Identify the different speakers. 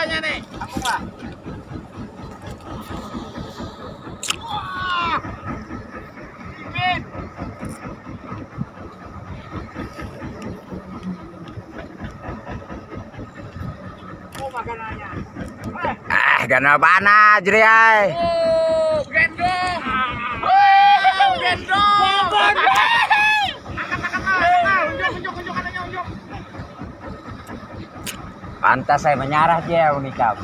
Speaker 1: gulanya nih. Apa Pak? Wah. Pipit. Oh, makanannya.
Speaker 2: Gana pana jeri ay.
Speaker 1: Oh, gendong. Oh, gendong.
Speaker 2: Pantas saya menyarah dia unikam.